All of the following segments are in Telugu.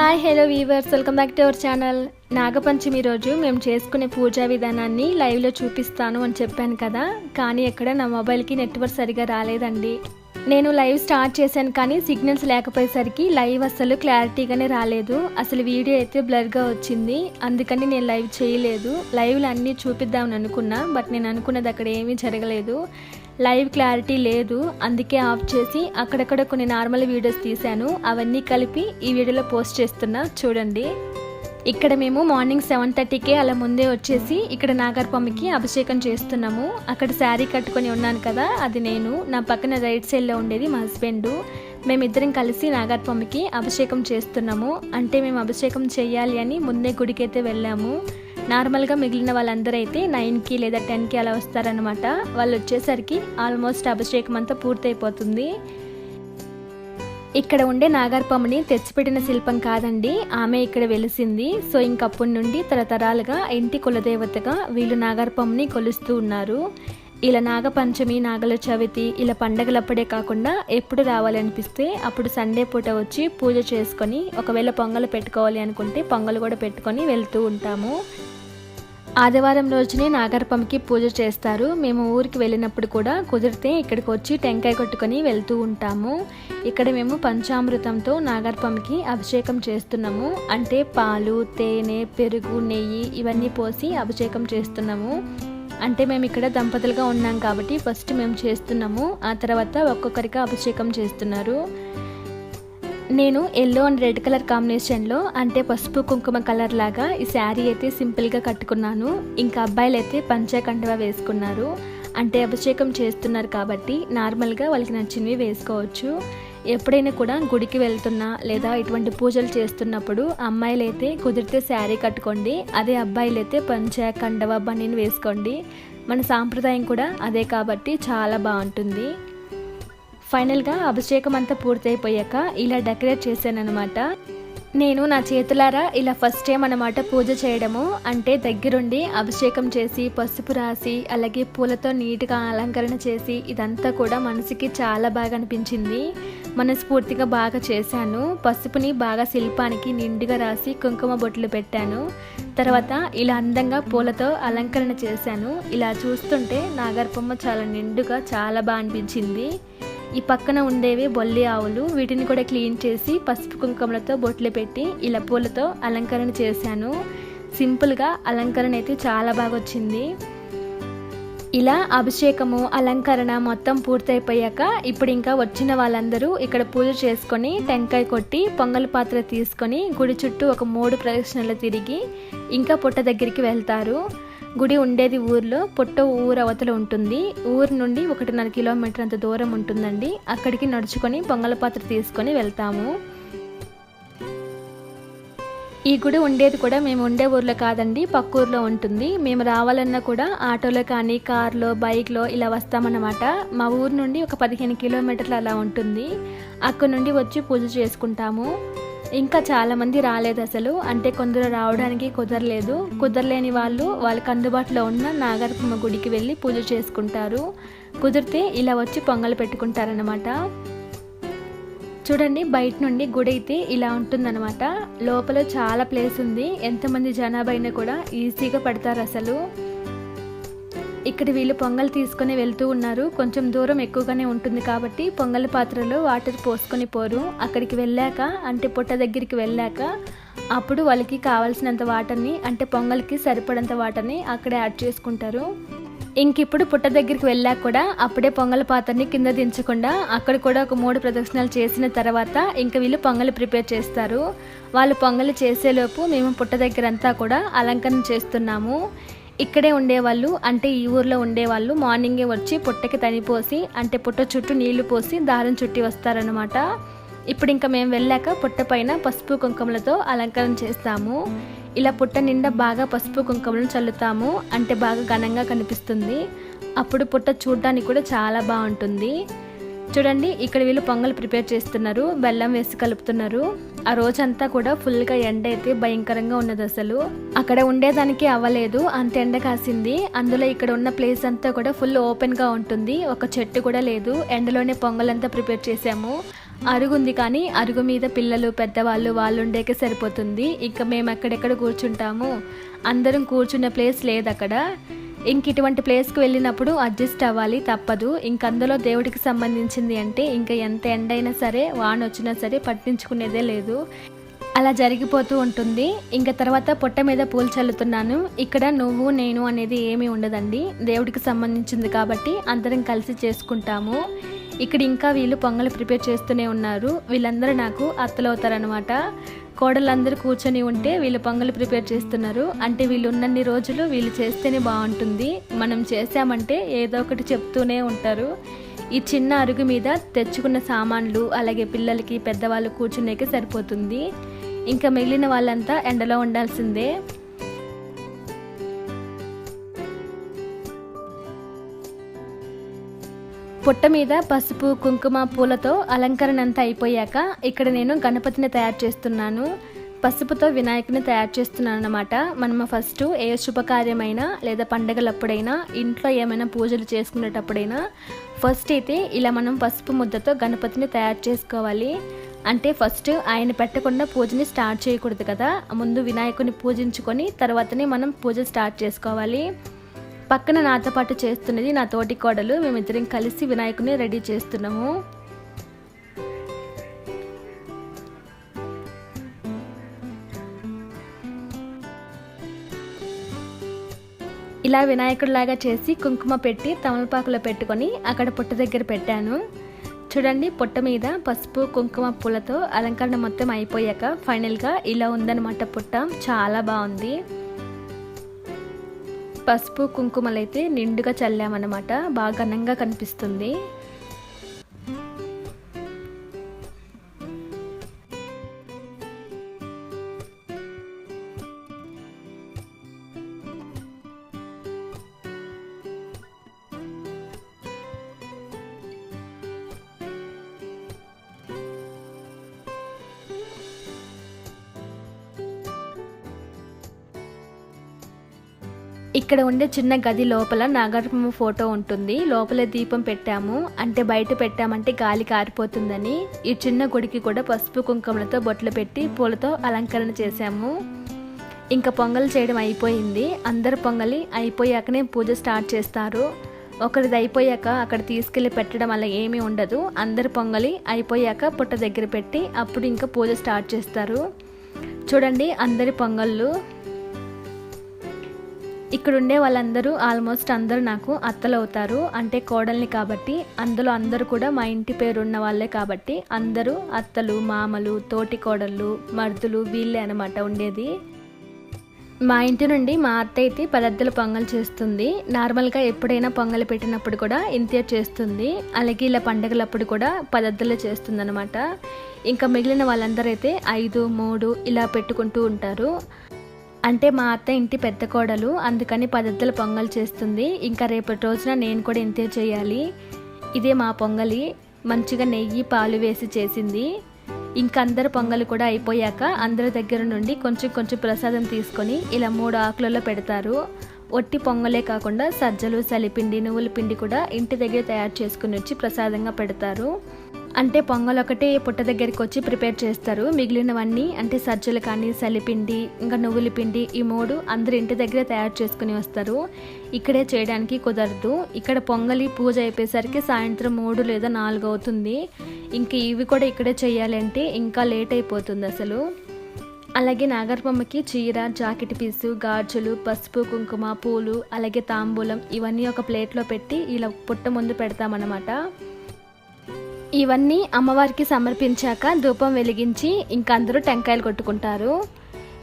Hi hello weavers, welcome back to our channel. Nag Panchami రోజు మేము చేసుకునే పూజా విధానాన్ని లైవ్లో చూపిస్తాను అని చెప్పాను కదా, కానీ ఎక్కడ నా మొబైల్కి నెట్వర్క్ సరిగా రాలేదండి. నేను లైవ్ స్టార్ట్ చేశాను కానీ సిగ్నల్స్ లేకపోయేసరికి లైవ్ అసలు క్లారిటీగానే రాలేదు. అసలు వీడియో అయితే బ్లర్గా వచ్చింది, అందుకని నేను లైవ్ చేయలేదు. లైవ్లో అన్నీ చూపిద్దామని అనుకున్నా, బట్ నేను అనుకున్నది అక్కడ ఏమీ జరగలేదు. లైవ్ క్లారిటీ లేదు, అందుకే ఆఫ్ చేసి అక్కడక్కడ కొన్ని నార్మల్ వీడియోస్ తీశాను. అవన్నీ కలిపి ఈ వీడియోలో పోస్ట్ చేస్తున్నా, చూడండి. ఇక్కడ మేము మార్నింగ్ 7:30కే అలా ముందే వచ్చేసి ఇక్కడ నాగర్పమ్మకి అభిషేకం చేస్తున్నాము. అక్కడ శారీ కట్టుకొని ఉన్నాను కదా, అది నేను. నా పక్కన రైట్ సైడ్లో ఉండేది మా హస్బెండ్. మేమిద్దరం కలిసి నాగర్పమ్మకి అభిషేకం చేస్తున్నాము. అంటే మేము అభిషేకం చేయాలి అని ముందే గుడికైతే వెళ్ళాము. నార్మల్గా మిగిలిన వాళ్ళందరూ అయితే 9కి లేదా 10కి అలా వస్తారనమాట. వాళ్ళు వచ్చేసరికి ఆల్మోస్ట్ అభిషేకం అంతా పూర్తయిపోతుంది. ఇక్కడ ఉండే నాగర్పమ్మని తెచ్చిపెట్టిన శిల్పం కాదండి, ఆమె ఇక్కడ వెలిసింది. సో ఇంకప్పటి నుండి తరతరాలుగా ఇంటి కులదేవతగా వీళ్ళు నాగర్పమ్మని కొలుస్తూ ఉన్నారు. ఇలా నాగపంచమి, నాగల చవితి ఇలా పండగలప్పుడే కాకుండా ఎప్పుడు రావాలనిపిస్తే అప్పుడు సండే పూట వచ్చి పూజ చేసుకొని, ఒకవేళ పొంగలు పెట్టుకోవాలి అనుకుంటే పొంగలు కూడా పెట్టుకొని వెళ్తూ ఉంటాము. ఆదివారం రోజునే నాగర్పమ్మకి పూజ చేస్తారు. మేము ఊరికి వెళ్ళినప్పుడు కూడా కుదిరితే ఇక్కడికి వచ్చి టెంకాయ కొట్టుకొని వెళ్తూ ఉంటాము. ఇక్కడ మేము పంచామృతంతో నాగర్పమ్మకి అభిషేకం చేస్తున్నాము. అంటే పాలు, తేనె, పెరుగు, నెయ్యి ఇవన్నీ పోసి అభిషేకం చేస్తున్నాము. అంటే మేము ఇక్కడ దంపతులుగా ఉన్నాం కాబట్టి ఫస్ట్ మేము చేస్తున్నాము, ఆ తర్వాత ఒక్కొక్కరికి అభిషేకం చేస్తున్నారు. నేను ఎల్లో అండ్ రెడ్ కలర్ కాంబినేషన్లో, అంటే పసుపు కుంకుమ కలర్ లాగా ఈ శారీ అయితే సింపుల్గా కట్టుకున్నాను. ఇంకా అబ్బాయిలు అయితే పంచ కండువా వేసుకున్నారు. అంటే అభిషేకం చేస్తున్నారు కాబట్టి నార్మల్గా వాళ్ళకి నచ్చినవి వేసుకోవచ్చు. ఎప్పుడైనా కూడా గుడికి వెళ్తున్నా లేదా ఇటువంటి పూజలు చేస్తున్నప్పుడు అమ్మాయిలు అయితే కుదిరితే శారీ కట్టుకోండి, అదే అబ్బాయిలు అయితే పంచ కండువా బనీన్ వేసుకోండి. మన సాంప్రదాయం కూడా అదే కాబట్టి చాలా బాగుంటుంది. ఫైనల్గా అభిషేకం అంతా పూర్తయిపోయాక ఇలా డెకరేట్ చేశానమాట. నేను నా చేతులారా ఇలా ఫస్ట్ టైం అన్నమాట పూజ చేయడము. అంటే దగ్గరుండి అభిషేకం చేసి పసుపు రాసి అలాగే పూలతో నీట్గా అలంకరణ చేసి ఇదంతా కూడా మనసుకి చాలా బాగా అనిపించింది. మనస్ఫూర్తిగా బాగా చేశాను. పసుపుని బాగా శిల్పానికి నిండుగా రాసి కుంకుమ బొట్లు పెట్టాను. తర్వాత ఇలా అందంగా పూలతో అలంకరణ చేశాను. ఇలా చూస్తుంటే నాగర్పమ్మ చాలా నిండుగా చాలా బాగా అనిపించింది. ఈ పక్కన ఉండేవి బొల్లి ఆవులు, వీటిని కూడా క్లీన్ చేసి పసుపు కుంకుమలతో బొట్లు పెట్టి ఇలా పూలతో అలంకరణ చేశాను. సింపుల్గా అలంకరణ అయితే చాలా బాగా వచ్చింది. ఇలా అభిషేకము, అలంకరణ మొత్తం పూర్తయిపోయాక ఇప్పుడు ఇంకా వచ్చిన వాళ్ళందరూ ఇక్కడ పూజ చేసుకొని టెంకాయ కొట్టి పొంగల్ పాత్ర తీసుకొని గుడి చుట్టూ ఒక 3 ప్రదక్షిణలు తిరిగి ఇంకా పుట్ట దగ్గరికి వెళ్తారు. గుడి ఉండేది ఊర్లో, పుట్ట ఊరు అవతల ఉంటుంది. ఊరు నుండి 1.5 కిలోమీటర్ అంత దూరం ఉంటుందండి. అక్కడికి నడుచుకొని పొంగల పాత్ర తీసుకొని వెళ్తాము. ఈ గుడి ఉండేది కూడా మేము ఉండే ఊర్లో కాదండి, పక్క ఊర్లో ఉంటుంది. మేము రావాలన్నా కూడా ఆటోలో కానీ కార్లో బైక్లో ఇలా వస్తామన్నమాట. మా ఊరు నుండి ఒక 15 కిలోమీటర్లు అలా ఉంటుంది. అక్కడ నుండి వచ్చి పూజ చేసుకుంటాము. ఇంకా చాలామంది రాలేదు అసలు, అంటే కొందరు రావడానికి కుదరలేని వాళ్ళు వాళ్ళకి అందుబాటులో ఉన్న నాగర్పమ్మ గుడికి వెళ్ళి పూజ చేసుకుంటారు. కుదిరితే ఇలా వచ్చి పొంగలు పెట్టుకుంటారనమాట. చూడండి, బయట నుండి గుడి అయితే ఇలా ఉంటుందన్నమాట. లోపల చాలా ప్లేస్ ఉంది, ఎంతమంది జనాభా అయినా కూడా ఈజీగా పడతారు అసలు. ఇక్కడ వీళ్ళు పొంగల్ తీసుకొని వెళ్తూ ఉన్నారు. కొంచెం దూరం ఎక్కువగానే ఉంటుంది కాబట్టి పొంగల్ పాత్రలో వాటర్ పోసుకొని పోరు. అక్కడికి వెళ్ళాక, అంటే పుట్ట దగ్గరికి వెళ్ళాక అప్పుడు వాళ్ళకి కావాల్సినంత వాటర్ని, అంటే పొంగల్కి సరిపడంత వాటర్ని అక్కడే యాడ్ చేసుకుంటారు. ఇంకిప్పుడు పుట్ట దగ్గరికి వెళ్ళాక కూడా అప్పుడే పొంగల్ పాత్రని కింద దించకుండా అక్కడ కూడా ఒక 3 ప్రదక్షిణాలు చేసిన తర్వాత ఇంకా వీళ్ళు పొంగల్ ప్రిపేర్ చేస్తారు. వాళ్ళు పొంగల్ చేసేలోపు మేము పుట్ట దగ్గర అంతా కూడా అలంకరణ చేస్తున్నాము. ఇక్కడే ఉండేవాళ్ళు, అంటే ఈ ఊర్లో ఉండేవాళ్ళు మార్నింగే వచ్చి పుట్టకి తనిపోసి, అంటే పుట్ట చుట్టూ నీళ్లు పోసి దారం చుట్టి వస్తారనమాట. ఇప్పుడు ఇంకా మేము వెళ్ళాక పుట్ట పైన పసుపు కుంకుమలతో అలంకరణ చేస్తాము. ఇలా పుట్ట నిండా బాగా పసుపు కుంకుమలను చల్లుతాము, అంటే బాగా ఘనంగా కనిపిస్తుంది. అప్పుడు పుట్ట చూడడానికి కూడా చాలా బాగుంటుంది. చూడండి, ఇక్కడ వీళ్ళు పొంగల్ ప్రిపేర్ చేస్తున్నారు, బెల్లం వేసి కలుపుతున్నారు. ఆ రోజంతా కూడా ఫుల్గా ఎండ అయితే భయంకరంగా ఉన్నది. అసలు అక్కడ ఉండేదానికి అవ్వలేదు, అంత ఎండ కాసింది. అందులో ఇక్కడ ఉన్న ప్లేస్ అంతా కూడా ఫుల్ ఓపెన్గా ఉంటుంది, ఒక చెట్టు కూడా లేదు. ఎండలోనే పొంగల్ అంతా ప్రిపేర్ చేసాము. అరుగు ఉంది కానీ అరుగు మీద పిల్లలు పెద్దవాళ్ళు వాళ్ళు ఉండేకే సరిపోతుంది. ఇంకా మేము ఎక్కడెక్కడ కూర్చుంటాము, అందరం కూర్చున్న ప్లేస్ లేదు అక్కడ. ఇంక ఇటువంటి ప్లేస్కి వెళ్ళినప్పుడు అడ్జస్ట్ అవ్వాలి, తప్పదు. ఇంక అందులో దేవుడికి సంబంధించింది అంటే ఇంకా ఎంత ఎండైనా సరే వాన వచ్చినా సరే పట్టించుకునేదే లేదు, అలా జరిగిపోతూ ఉంటుంది. ఇంకా తర్వాత పొట్ట మీద పూలు చల్లుతున్నాను. ఇక్కడ నువ్వు నేను అనేది ఏమీ ఉండదండి, దేవుడికి సంబంధించింది కాబట్టి అందరం కలిసి చేసుకుంటాము. ఇక్కడ ఇంకా వీళ్ళు పొంగల్ ప్రిపేర్ చేస్తూనే ఉన్నారు. వీళ్ళందరూ నాకు అత్తలు అవుతారనమాట. కోడలందరూ కూర్చొని ఉంటే వీళ్ళు పొంగల్ ప్రిపేర్ చేస్తున్నారు. అంటే వీళ్ళు ఉన్నన్ని రోజులు వీళ్ళు చేస్తేనే బాగుంటుంది, మనం చేసామంటే ఏదో ఒకటి చెప్తూనే ఉంటారు. ఈ చిన్న అరుగు మీద తెచ్చుకున్న సామాన్లు అలాగే పిల్లలకి పెద్దవాళ్ళు కూర్చునేకే సరిపోతుంది. ఇంకా మిగిలిన వాళ్ళంతా ఎండలో ఉండాల్సిందే. పుట్ట మీద పసుపు కుంకుమ పూలతో అలంకరణ అంతా అయిపోయాక ఇక్కడ నేను గణపతిని తయారు చేస్తున్నాను. పసుపుతో వినాయకుని తయారు చేస్తున్నాను అన్నమాట. మనం ఫస్ట్ ఏ శుభకార్యమైనా లేదా పండగలప్పుడైనా ఇంట్లో ఏమైనా పూజలు చేసుకునేటప్పుడైనా ఫస్ట్ అయితే ఇలా మనం పసుపు ముద్దతో గణపతిని తయారు చేసుకోవాలి. అంటే ఫస్ట్ ఆయన పెట్టకుండా పూజని స్టార్ట్ చేయకూడదు కదా, ముందు వినాయకుని పూజించుకొని తర్వాతనే మనం పూజ స్టార్ట్ చేసుకోవాలి. పక్కన నాతో పాటు చేస్తున్నది నా తోటి కోడలు. మేమిద్దరం కలిసి వినాయకుని రెడీ చేస్తున్నాము. ఇలా వినాయకుడిలాగా చేసి కుంకుమ పెట్టి తమలపాకులో పెట్టుకొని అక్కడ పుట్ట దగ్గర పెట్టాను. చూడండి, పుట్ట మీద పసుపు కుంకుమ పూలతో అలంకరణ మొత్తం అయిపోయాక ఫైనల్గా ఇలా ఉందన్నమాట పుట్ట. చాలా బాగుంది. పసుపు కుంకుమలైతే నిండుగా చల్లామన్నమాట, బాగా ఘనంగా కనిపిస్తుంది. ఇక్కడ ఉండే చిన్న గది లోపల నాగరమ్మ ఫోటో ఉంటుంది. లోపల దీపం పెట్టాము, అంటే బయట పెట్టామంటే గాలి కారిపోతుందని ఈ చిన్న గుడికి కూడా పసుపు కుంకుమలతో బొట్లు పెట్టి పూలతో అలంకరణ చేశాము. ఇంకా పొంగల్ చేయడం అయిపోయింది. అందరు పొంగలి అయిపోయాకనే పూజ స్టార్ట్ చేస్తారు. ఒకరిది అయిపోయాక అక్కడ తీసుకెళ్ళి పెట్టడం అలా ఏమీ ఉండదు. అందరు పొంగలి అయిపోయాక పుట్ట దగ్గర పెట్టి అప్పుడు ఇంకా పూజ స్టార్ట్ చేస్తారు. చూడండి, అందరి పొంగళ్ళు. ఇక్కడ ఉండే వాళ్ళందరూ ఆల్మోస్ట్ అందరూ నాకు అత్తలు అవుతారు, అంటే కోడల్ని కాబట్టి. అందులో అందరూ కూడా మా ఇంటి పేరు ఉన్న వాళ్ళే కాబట్టి అందరూ అత్తలు, మామలు, తోటి కోడళ్ళు, మర్దులు వీళ్ళే అనమాట ఉండేది. మా ఇంటి నుండి మా అత్త అయితే 10 అద్దెల పొంగల్ చేస్తుంది. నార్మల్గా ఎప్పుడైనా పొంగల్ పెట్టినప్పుడు కూడా ఇంతే చేస్తుంది. అలాగే ఇలా పండగలప్పుడు కూడా 10 అద్దెలు చేస్తుంది అనమాట. ఇంకా మిగిలిన వాళ్ళందరూ అయితే 5, 3 ఇలా పెట్టుకుంటూ ఉంటారు. అంటే మా అత్త ఇంటి పెద్ద కోడలు, అందుకని 10 అద్దెల పొంగల్ చేస్తుంది. ఇంకా రేపటి రోజున నేను కూడా ఇంతే చేయాలి. ఇదే మా పొంగలి, మంచిగా నెయ్యి పాలు వేసి చేసింది. ఇంకా అందరు పొంగలి కూడా అయిపోయాక అందరి దగ్గర నుండి కొంచెం కొంచెం ప్రసాదం తీసుకొని ఇలా 3 ఆకులలో పెడతారు. ఒట్టి పొంగలే కాకుండా సజ్జలు, సలిపిండి, నువ్వుల పిండి కూడా ఇంటి దగ్గర తయారు చేసుకుని వచ్చి ప్రసాదంగా పెడతారు. అంటే పొంగల్ ఒకటే పుట్ట దగ్గరికి వచ్చి ప్రిపేర్ చేస్తారు. మిగిలినవన్నీ అంటే సజ్జలు కానీ, సలిపిండి, ఇంకా నువ్వుల పిండి, ఈ 3 అందరు ఇంటి దగ్గర తయారు చేసుకుని వస్తారు. ఇక్కడే చేయడానికి కుదరదు. ఇక్కడ పొంగలి పూజ అయిపోయేసరికి సాయంత్రం 3 లేదా 4 అవుతుంది. ఇంక ఇవి కూడా ఇక్కడే చేయాలి అంటే ఇంకా లేట్ అయిపోతుంది అసలు. అలాగే నాగరబొమ్మకి చీర, జాకెట్ పీసు, గాజులు, పసుపు కుంకుమ, పూలు, అలాగే తాంబూలం ఇవన్నీ ఒక ప్లేట్లో పెట్టి ఇలా పుట్ట ముందు పెడతామన్నమాట. ఇవన్నీ అమ్మవారికి సమర్పించాక ధూపం వెలిగించి ఇంకా అందరూ టెంకాయలు కొట్టుకుంటారు.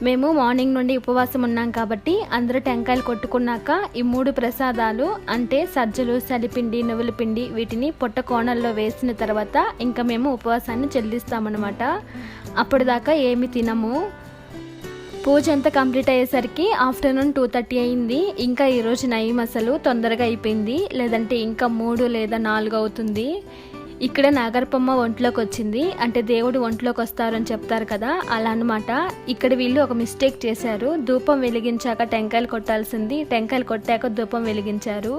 మేము మార్నింగ్ నుండి ఉపవాసం ఉన్నాం కాబట్టి అందరూ టెంకాయలు కొట్టుకున్నాక ఈ 3 ప్రసాదాలు అంటే సజ్జలు, సలిపిండి, నువ్వుల పిండి వీటిని పొట్ట కోణల్లో వేసిన తర్వాత ఇంకా మేము ఉపవాసాన్ని చెల్లిస్తామన్నమాట. అప్పటిదాకా ఏమి తినము. పూజ అంతా కంప్లీట్ అయ్యేసరికి ఆఫ్టర్నూన్ 2:30 అయింది. ఇంకా ఈరోజు నయం అసలు తొందరగా అయిపోయింది, లేదంటే ఇంకా 3 లేదా 4 అవుతుంది. ఇక్కడ నాగరపమ్మ ఒంట్లోకి వచ్చింది, అంటే దేవుడు ఒంట్లోకి వస్తారని చెప్తారు కదా, అలా అనమాట. ఇక్కడ వీళ్ళు ఒక మిస్టేక్ చేశారు. ధూపం వెలిగించాక టెంకాయలు కొట్టాల్సింది, టెంకాయలు కొట్టాక ధూపం వెలిగించారు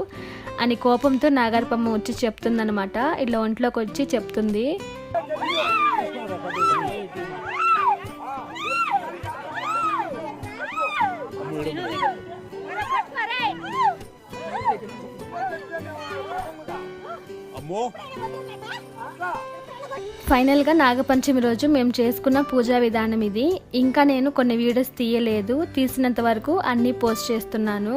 అని కోపంతో నాగరపమ్మ వచ్చి చెప్తుందనమాట. ఇట్లా ఒంట్లోకి వచ్చి చెప్తుంది. ఫైనల్గా నాగపంచమి రోజు మేము చేసుకున్న పూజా విధానం ఇది. ఇంకా నేను కొన్ని వీడియోస్ తీయలేదు, తీసినంత వరకు అన్నీ పోస్ట్ చేస్తున్నాను.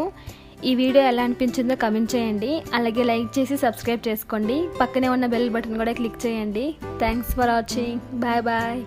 ఈ వీడియో ఎలా అనిపించిందో కమెంట్ చేయండి. అలాగే లైక్ చేసి సబ్స్క్రైబ్ చేసుకోండి. పక్కనే ఉన్న బెల్ బటన్ కూడా క్లిక్ చేయండి. Thanks for watching. Bye bye.